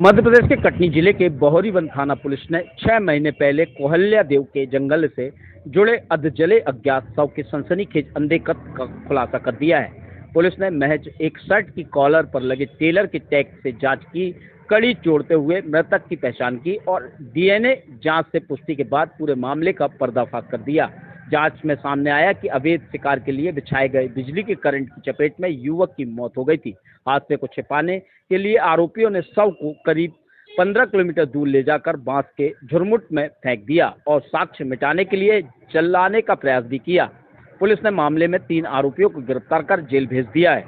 मध्य प्रदेश के कटनी जिले के बहोरीवन थाना पुलिस ने 6 महीने पहले कोहल्या देव के जंगल से जुड़े अधजले अज्ञात शव के सनसनीखेज अंधे कत्ल का खुलासा कर दिया है। पुलिस ने महज एक शर्ट की कॉलर पर लगे टेलर के टैग से जांच की कड़ी जोड़ते हुए मृतक की पहचान की और डीएनए जांच से पुष्टि के बाद पूरे मामले का पर्दाफाश कर दिया। जांच में सामने आया कि अवैध शिकार के लिए बिछाए गए बिजली के करंट की चपेट में युवक की मौत हो गई थी। हादसे को छिपाने के लिए आरोपियों ने शव को करीब 15 किलोमीटर दूर ले जाकर बांस के झुरमुट में फेंक दिया और साक्ष्य मिटाने के लिए जलाने का प्रयास भी किया। पुलिस ने मामले में 3 आरोपियों को गिरफ्तार कर जेल भेज दिया है।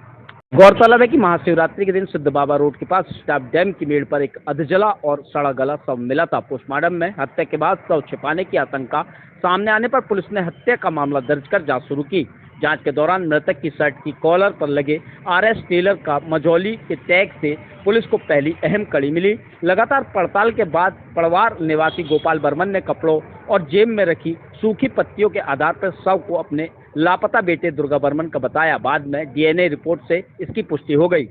गौरतलब है कि महाशिवरात्रि के दिन सिद्ध बाबा रोड के पास स्टाफ डैम की मेड़ पर एक अधजला और सड़ा गला शव मिला था। पोस्टमार्टम में हत्या के बाद शव छिपाने की आशंका सामने आने पर पुलिस ने हत्या का मामला दर्ज कर जांच शुरू की। जांच के दौरान मृतक की शर्ट की कॉलर पर लगे आरएस टेलर का मझौली के टैग से पुलिस को पहली अहम कड़ी मिली। लगातार पड़ताल के बाद पड़वार निवासी गोपाल बर्मन ने कपड़ों और जेब में रखी सूखी पत्तियों के आधार पर शव को अपने लापता बेटे दुर्गा बर्मन का बताया। बाद में डीएनए रिपोर्ट से इसकी पुष्टि हो गई।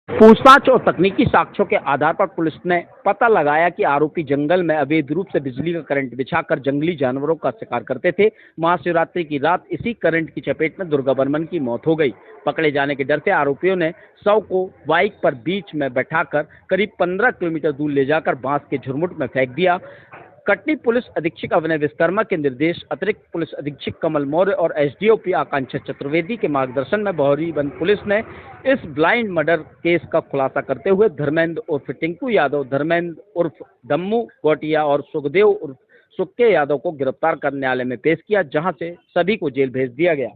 पूछताछ और तकनीकी साक्ष्यों के आधार पर पुलिस ने पता लगाया कि आरोपी जंगल में अवैध रूप से बिजली का करंट बिछाकर जंगली जानवरों का शिकार करते थे। महाशिवरात्रि की रात इसी करंट की चपेट में दुर्गा बर्मन की मौत हो गई। पकड़े जाने के डर से आरोपियों ने शव को बाइक पर बीच में बैठाकर करीब 15 किलोमीटर दूर ले जाकर बांस के झुरमुट में फेंक दिया। कटनी पुलिस अधीक्षक अभिनय विश्वकर्मा के निर्देश अतिरिक्त पुलिस अधीक्षक कमल मौर्य और एसडीओपी आकांक्षा चतुर्वेदी के मार्गदर्शन में बहोरीवन पुलिस ने इस ब्लाइंड मर्डर केस का खुलासा करते हुए धर्मेंद्र उर्फ टिंकू यादव, धर्मेंद्र उर्फ दम्मू गोटिया और सुखदेव उर्फ सुक्के यादव को गिरफ्तार कर न्यायालय में पेश किया, जहां से सभी को जेल भेज दिया गया।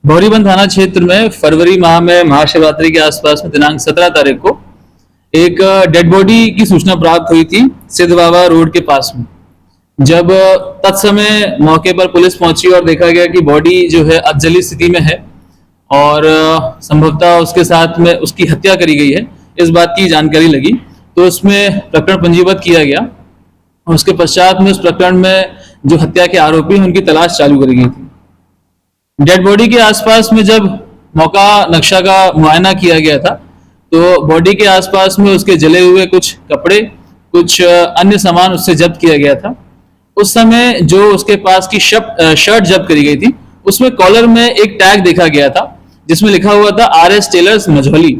बहोरीवन थाना क्षेत्र में फरवरी माह में महाशिवरात्रि के आसपास में दिनांक 17 तारीख को एक डेड बॉडी की सूचना प्राप्त हुई थी सिद्ध बाबा रोड के पास में। जब तत्समय मौके पर पुलिस पहुंची और देखा गया कि बॉडी जो है अधजली स्थिति में है और संभवतः उसके साथ में उसकी हत्या करी गई है, इस बात की जानकारी लगी तो उसमें प्रकरण पंजीबद्ध किया गया। उसके पश्चात में उस प्रकरण में जो हत्या के आरोपी हैं उनकी तलाश चालू करी गई थी। डेड बॉडी के आसपास में जब मौका नक्शा का मुआयना किया गया था तो बॉडी के आसपास में उसके जले हुए कुछ कपड़े, कुछ अन्य सामान उससे जब्त किया गया था। उस समय जो उसके पास की शर्ट जब्त करी गई थी उसमें कॉलर में एक टैग देखा गया था जिसमें लिखा हुआ था आरएस टेलर्स मझौली।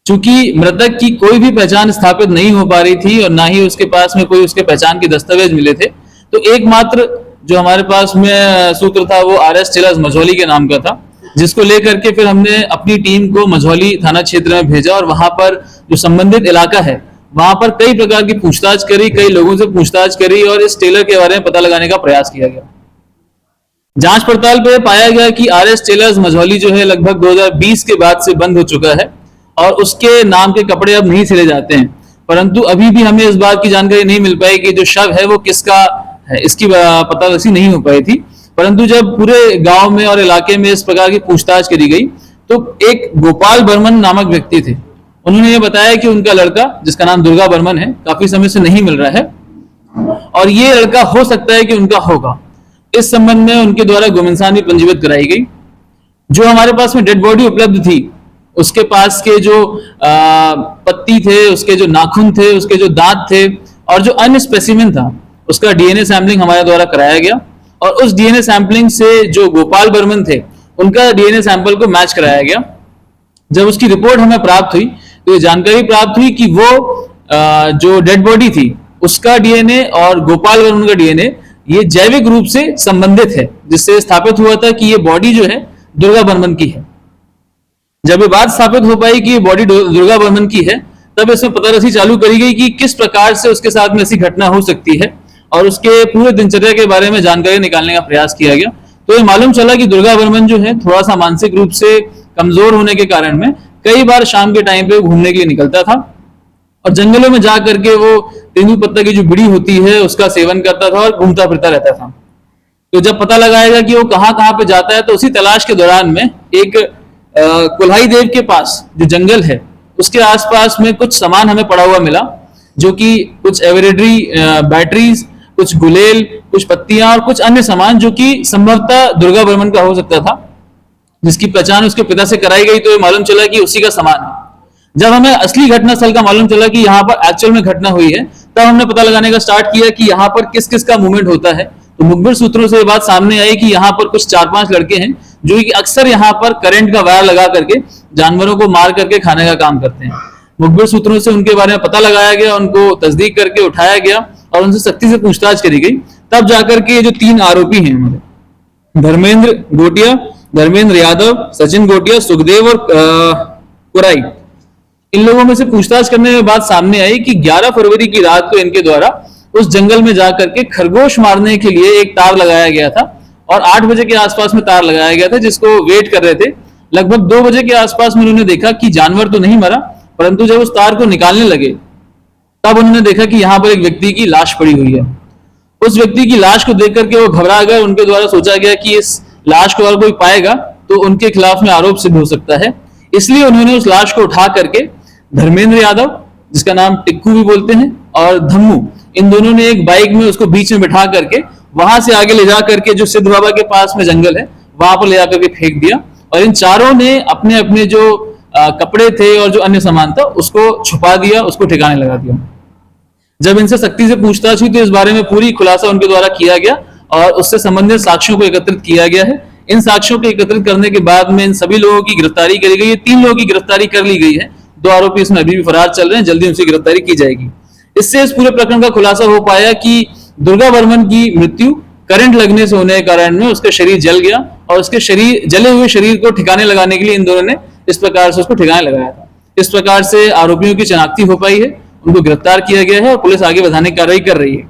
चूंकि मृतक की कोई भी पहचान स्थापित नहीं हो पा रही थी और ना ही उसके पास में कोई उसके पहचान के दस्तावेज मिले थे, तो एकमात्र जो हमारे पास में सूत्र था वो आरएस टेलर्स मझौली के नाम का था, जिसको लेकर के फिर हमने अपनी टीम को मझौली थाना क्षेत्र में भेजा और वहां पर जो संबंधित इलाका है वहां पर कई प्रकार की पूछताछ करी, कई लोगों से पूछताछ करी और इस टेलर के बारे में पता लगाने का प्रयास किया गया। जांच पड़ताल पे पाया गया कि आरएस टेलर्स मझौली जो है लगभग 2020 के बाद से बंद हो चुका है और उसके नाम के कपड़े अब नहीं सिले जाते हैं। परंतु अभी भी हमें इस बात की जानकारी नहीं मिल पाई कि जो शव है वो किसका है, इसकी पता नहीं हो पाई थी। परंतु जब पूरे गांव में और इलाके में इस प्रकार की पूछताछ करी गई तो एक गोपाल बर्मन नामक व्यक्ति थे। उन्होंने ये बताया कि उनका लड़का जिसका नाम दुर्गा बर्मन है काफी समय से नहीं मिल रहा है और ये लड़का हो सकता है कि उनका होगा। इस संबंध में उनके द्वारा गुमनामी भी पंजीबद्ध कराई गई। जो हमारे पास में डेड बॉडी उपलब्ध थी उसके पास के जो पत्ती थे, उसके जो नाखून थे, उसके जो दांत थे और जो अन्य स्पेसिमेन था उसका डीएनए सैंपलिंग हमारे द्वारा कराया गया और उस डीएनए सैंपलिंग से जो गोपाल बर्मन थे उनका डीएनए सैंपल को मैच कराया गया। जब उसकी रिपोर्ट हमें प्राप्त हुई तो ये जानकारी प्राप्त हुई कि वो जो डेड बॉडी थी उसका डीएनए और गोपाल बर्मन का डीएनए ये जैविक रूप से संबंधित है, जिससे स्थापित हुआ था कि ये बॉडी जो है दुर्गा बर्मन की है। जब ये बात स्थापित हो पाई कि ये बॉडी दुर्गा बर्मन की है तब इसमें पतारसी चालू करी गई कि किस प्रकार से उसके साथ में ऐसी घटना हो सकती है और उसके पूरे दिनचर्या के बारे में जानकारी निकालने का प्रयास किया गया। तो ये मालूम चला कि दुर्गा बर्मन जो है थोड़ा सा मानसिक रूप से कमजोर होने के कारण में कई बार शाम के टाइम पे घूमने के लिए निकलता था और जंगलों में जा करके वो तेंदुपत्ता की जो बीड़ी होती है उसका सेवन करता था और घूमता फिरता रहता था। तो जब पता लगाएगा कि वो कहाँ कहाँ पे जाता है तो उसी तलाश के दौरान में एक कुल्हाई देव के पास जो जंगल है उसके आसपास में कुछ सामान हमें पड़ा हुआ मिला, जो कि कुछ एवरेडरी बैटरीज, कुछ गुलेल, कुछ पत्तियां और कुछ अन्य सामान जो कि संभवतः दुर्गा बर्मन का हो सकता था, जिसकी पहचान उसके पिता से कराई गई तो ये मालूम चला कि उसी का सामान है। जब हमें असली घटना स्थल का मालूम चला कि यहाँ पर एक्चुअल में घटना हुई है, तब हमने पता लगाने का स्टार्ट किया कि यहाँ पर किस किस का मूवमेंट होता है। तो मुखबिर सूत्रों से ये बात सामने आई कि यहाँ पर कुछ 4-5 लड़के हैं जो कि अक्सर यहाँ पर करंट का वायर लगा करके जानवरों को मार करके खाने का काम करते हैं। मुखबिर सूत्रों से उनके बारे में पता लगाया गया, उनको तस्दीक करके उठाया गया और उनसे सख्ती से पूछताछ करी गई। तब जाकर के ये जो 3 आरोपी हैं हमारे, धर्मेंद्र गोटिया, धर्मेंद्र यादव, सचिन गोटिया, सुखदेव और कुराई, इन लोगों में से पूछताछ करने में बात सामने आई कि 11 फरवरी की रात को इनके द्वारा उस जंगल में जाकर के खरगोश मारने के लिए एक तार लगाया गया था और 8 बजे के आसपास में तार लगाया गया था जिसको वेट कर रहे थे। लगभग 2 बजे के आसपास में उन्होंने देखा कि जानवर तो नहीं मरा, परंतु जब उस तार को निकालने लगे तब उन्होंने देखा कि यहाँ पर एक व्यक्ति की लाश पड़ी हुई है। उस व्यक्ति की लाश को देख करके वो घबरा गए। उनके द्वारा सोचा गया कि इस लाश को अगर कोई पाएगा तो उनके खिलाफ में आरोप सिद्ध हो सकता है, इसलिए उन्होंने उस लाश को उठा करके धर्मेंद्र यादव, जिसका नाम टिक्कू भी बोलते हैं, और धम्मू, इन दोनों ने एक बाइक में उसको बीच में बिठा करके वहां से आगे ले जा करके जो सिद्ध बाबा के पास में जंगल है वहां पर ले जाकर के फेंक दिया। और इन चारों ने अपने अपने जो कपड़े थे और जो अन्य सामान था उसको छुपा दिया, उसको ठिकाने लगा दिया। जब इनसे सख्ती से पूछताछ हुई तो इस बारे में पूरी खुलासा उनके द्वारा किया गया और उससे संबंधित साक्ष्यों को एकत्रित किया गया है। इन साक्ष्यों को एकत्रित करने के बाद में इन सभी लोगों की गिरफ्तारी करी गई है। 3 लोगों की गिरफ्तारी कर ली गई है, 2 आरोपी इसमें अभी भी फरार चल रहे हैं, जल्दी उनकी गिरफ्तारी की जाएगी। इससे इस पूरे प्रकरण का खुलासा हो पाया कि दुर्गा वर्मन की मृत्यु करंट लगने से होने के कारण में उसका शरीर जल गया और उसके जले हुए शरीर को ठिकाने लगाने के लिए इन दोनों ने इस प्रकार से उसको ठिकाने लगाया था। इस प्रकार से आरोपियों की शनाख्ती हो पाई है, उनको गिरफ्तार किया गया है और पुलिस आगे बढ़ाने की कार्रवाई कर रही है।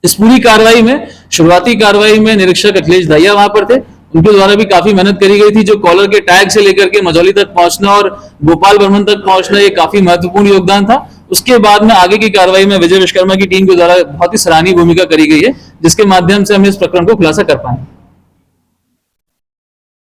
इस पूरी कार्रवाई में, शुरुआती कार्रवाई में निरीक्षक अखिलेश दहिया वहां पर थे, उनके द्वारा भी काफी मेहनत करी गई थी। जो कॉलर के टैग से लेकर के मझौली तक पहुंचना और गोपाल बर्मन तक पहुंचना, ये काफी महत्वपूर्ण योगदान था। उसके बाद में आगे की कार्रवाई में विजय विश्वकर्मा की टीम के द्वारा बहुत ही सराहनीय भूमिका करी गई है, जिसके माध्यम से हम इस प्रकरण को खुलासा कर पाए।